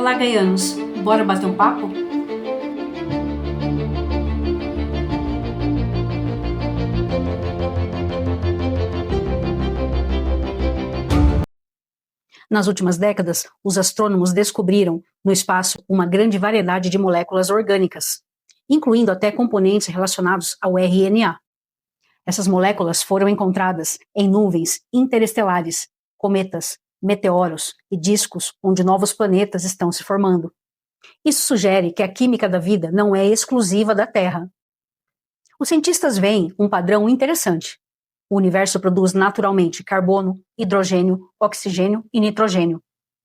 Olá, gaianos! Bora bater um papo? Nas últimas décadas, os astrônomos descobriram no espaço uma grande variedade de moléculas orgânicas, incluindo até componentes relacionados ao RNA. Essas moléculas foram encontradas em nuvens interestelares, cometas, meteoros e discos onde novos planetas estão se formando. Isso sugere que a química da vida não é exclusiva da Terra. Os cientistas veem um padrão interessante. O universo produz naturalmente carbono, hidrogênio, oxigênio e nitrogênio.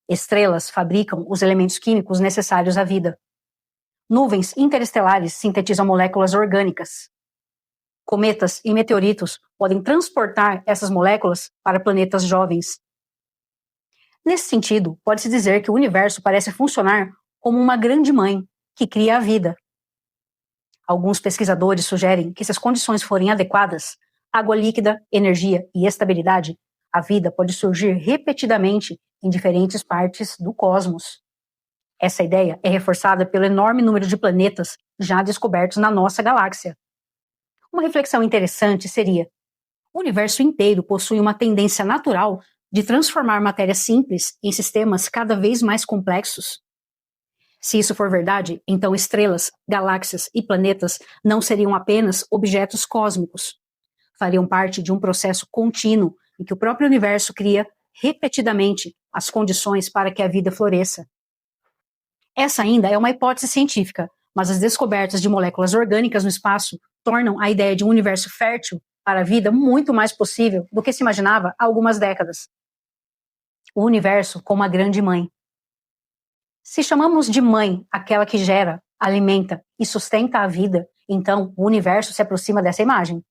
Estrelas fabricam os elementos químicos necessários à vida. Nuvens interestelares sintetizam moléculas orgânicas. Cometas e meteoritos podem transportar essas moléculas para planetas jovens. Nesse sentido, pode-se dizer que o universo parece funcionar como uma grande mãe que cria a vida. Alguns pesquisadores sugerem que, se as condições forem adequadas, água líquida, energia e estabilidade, a vida pode surgir repetidamente em diferentes partes do cosmos. Essa ideia é reforçada pelo enorme número de planetas já descobertos na nossa galáxia. Uma reflexão interessante seria: o universo inteiro possui uma tendência natural de transformar matéria simples em sistemas cada vez mais complexos. Se isso for verdade, então estrelas, galáxias e planetas não seriam apenas objetos cósmicos. Fariam parte de um processo contínuo em que o próprio universo cria repetidamente as condições para que a vida floresça. Essa ainda é uma hipótese científica, mas as descobertas de moléculas orgânicas no espaço tornam a ideia de um universo fértil para a vida muito mais possível do que se imaginava há algumas décadas. O universo como a grande mãe. Se chamamos de mãe aquela que gera, alimenta e sustenta a vida, então o universo se aproxima dessa imagem.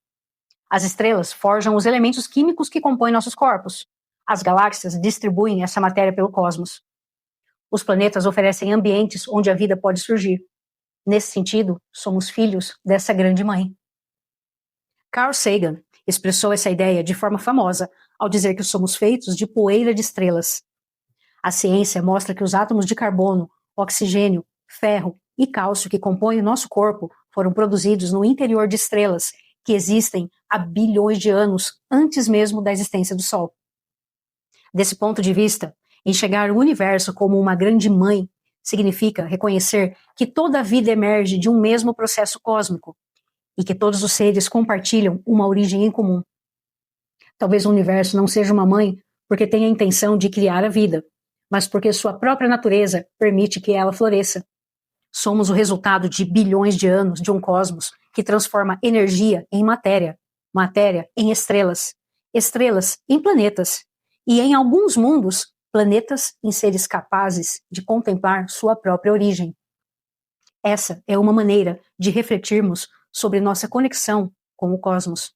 As estrelas forjam os elementos químicos que compõem nossos corpos. As galáxias distribuem essa matéria pelo cosmos. Os planetas oferecem ambientes onde a vida pode surgir. Nesse sentido, somos filhos dessa grande mãe. Carl Sagan expressou essa ideia de forma famosa ao dizer que somos feitos de poeira de estrelas. A ciência mostra que os átomos de carbono, oxigênio, ferro e cálcio que compõem o nosso corpo foram produzidos no interior de estrelas que existem há bilhões de anos antes mesmo da existência do Sol. Desse ponto de vista, enxergar o universo como uma grande mãe significa reconhecer que toda a vida emerge de um mesmo processo cósmico e que todos os seres compartilham uma origem em comum. Talvez o universo não seja uma mãe porque tenha a intenção de criar a vida, mas porque sua própria natureza permite que ela floresça. Somos o resultado de bilhões de anos de um cosmos que transforma energia em matéria, matéria em estrelas, estrelas em planetas, e em alguns mundos, planetas em seres capazes de contemplar sua própria origem. Essa é uma maneira de refletirmos sobre nossa conexão com o cosmos.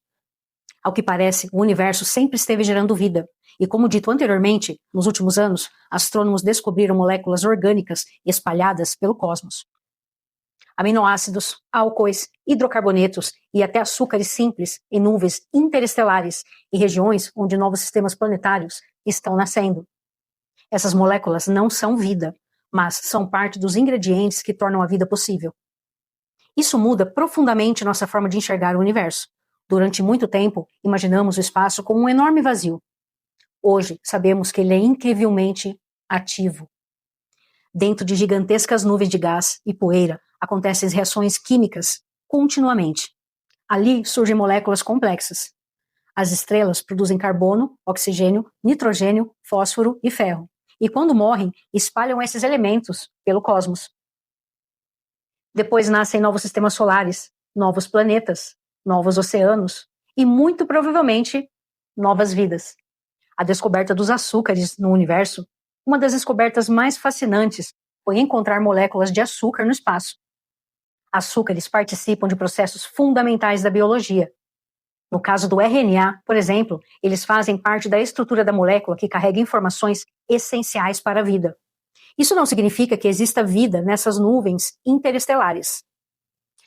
Ao que parece, o universo sempre esteve gerando vida, e como dito anteriormente, nos últimos anos, astrônomos descobriram moléculas orgânicas espalhadas pelo cosmos. Aminoácidos, álcoois, hidrocarbonetos e até açúcares simples em nuvens interestelares e regiões onde novos sistemas planetários estão nascendo. Essas moléculas não são vida, mas são parte dos ingredientes que tornam a vida possível. Isso muda profundamente nossa forma de enxergar o universo. Durante muito tempo, imaginamos o espaço como um enorme vazio. Hoje, sabemos que ele é incrivelmente ativo. Dentro de gigantescas nuvens de gás e poeira, acontecem reações químicas continuamente. Ali surgem moléculas complexas. As estrelas produzem carbono, oxigênio, nitrogênio, fósforo e ferro. E quando morrem, espalham esses elementos pelo cosmos. Depois nascem novos sistemas solares, novos planetas, novos oceanos e, muito provavelmente, novas vidas. A descoberta dos açúcares no universo, uma das descobertas mais fascinantes, foi encontrar moléculas de açúcar no espaço. Açúcares participam de processos fundamentais da biologia. No caso do RNA, por exemplo, eles fazem parte da estrutura da molécula que carrega informações essenciais para a vida. Isso não significa que exista vida nessas nuvens interestelares,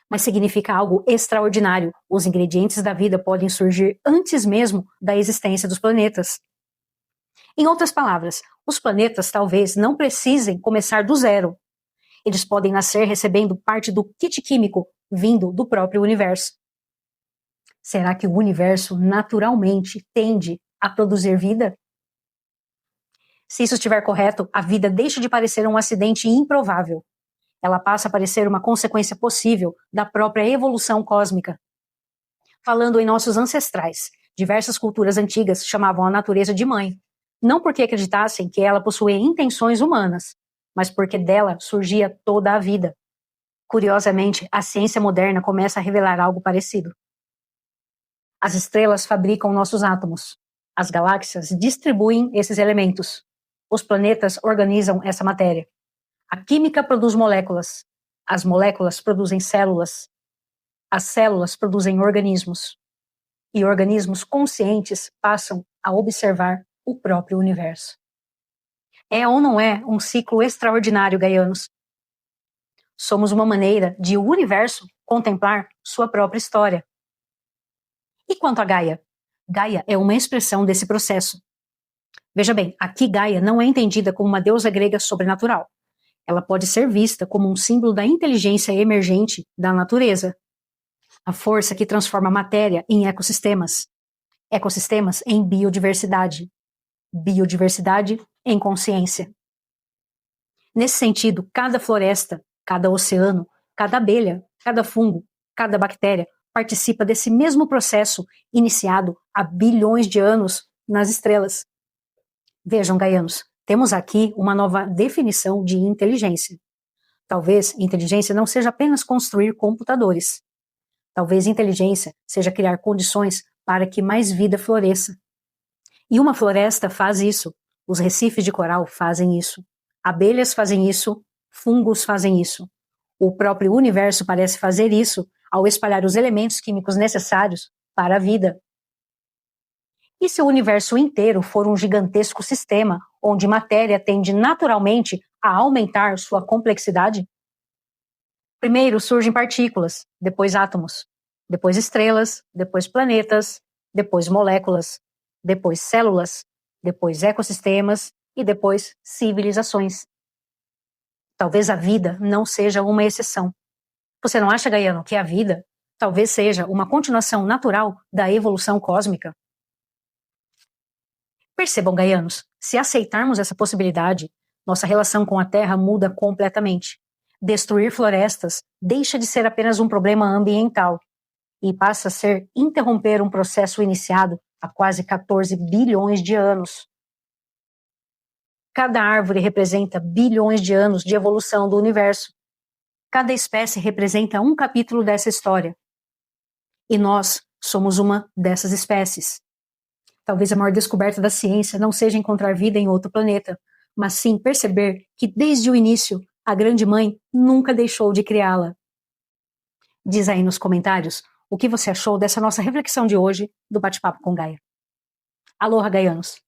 mas significa algo extraordinário. Os ingredientes da vida podem surgir antes mesmo da existência dos planetas. Em outras palavras, os planetas talvez não precisem começar do zero. Eles podem nascer recebendo parte do kit químico vindo do próprio universo. Será que o universo naturalmente tende a produzir vida? Se isso estiver correto, a vida deixa de parecer um acidente improvável. Ela passa a parecer uma consequência possível da própria evolução cósmica. Falando em nossos ancestrais, diversas culturas antigas chamavam a natureza de mãe, não porque acreditassem que ela possuía intenções humanas, mas porque dela surgia toda a vida. Curiosamente, a ciência moderna começa a revelar algo parecido. As estrelas fabricam nossos átomos. As galáxias distribuem esses elementos. Os planetas organizam essa matéria. A química produz moléculas. As moléculas produzem células. As células produzem organismos. E organismos conscientes passam a observar o próprio universo. É ou não é um ciclo extraordinário, gaianos? Somos uma maneira de o universo contemplar sua própria história. E quanto a Gaia? Gaia é uma expressão desse processo. Veja bem, aqui Gaia não é entendida como uma deusa grega sobrenatural. Ela pode ser vista como um símbolo da inteligência emergente da natureza. A força que transforma a matéria em ecossistemas. Ecossistemas em biodiversidade. Biodiversidade em consciência. Nesse sentido, cada floresta, cada oceano, cada abelha, cada fungo, cada bactéria participa desse mesmo processo iniciado há bilhões de anos nas estrelas. Vejam, gaianos, temos aqui uma nova definição de inteligência. Talvez inteligência não seja apenas construir computadores. Talvez inteligência seja criar condições para que mais vida floresça. E uma floresta faz isso. Os recifes de coral fazem isso. Abelhas fazem isso. Fungos fazem isso. O próprio universo parece fazer isso ao espalhar os elementos químicos necessários para a vida. E se o universo inteiro for um gigantesco sistema onde matéria tende naturalmente a aumentar sua complexidade? Primeiro surgem partículas, depois átomos, depois estrelas, depois planetas, depois moléculas, depois células, depois ecossistemas e depois civilizações. Talvez a vida não seja uma exceção. Você não acha, Gaiano, que a vida talvez seja uma continuação natural da evolução cósmica? Percebam, gaianos, se aceitarmos essa possibilidade, nossa relação com a Terra muda completamente. Destruir florestas deixa de ser apenas um problema ambiental e passa a ser interromper um processo iniciado há quase 14 bilhões de anos. Cada árvore representa bilhões de anos de evolução do universo. Cada espécie representa um capítulo dessa história. E nós somos uma dessas espécies. Talvez a maior descoberta da ciência não seja encontrar vida em outro planeta, mas sim perceber que desde o início a Grande Mãe nunca deixou de criá-la. Diz aí nos comentários o que você achou dessa nossa reflexão de hoje do Bate-Papo com Gaia. Aloha, gaianos!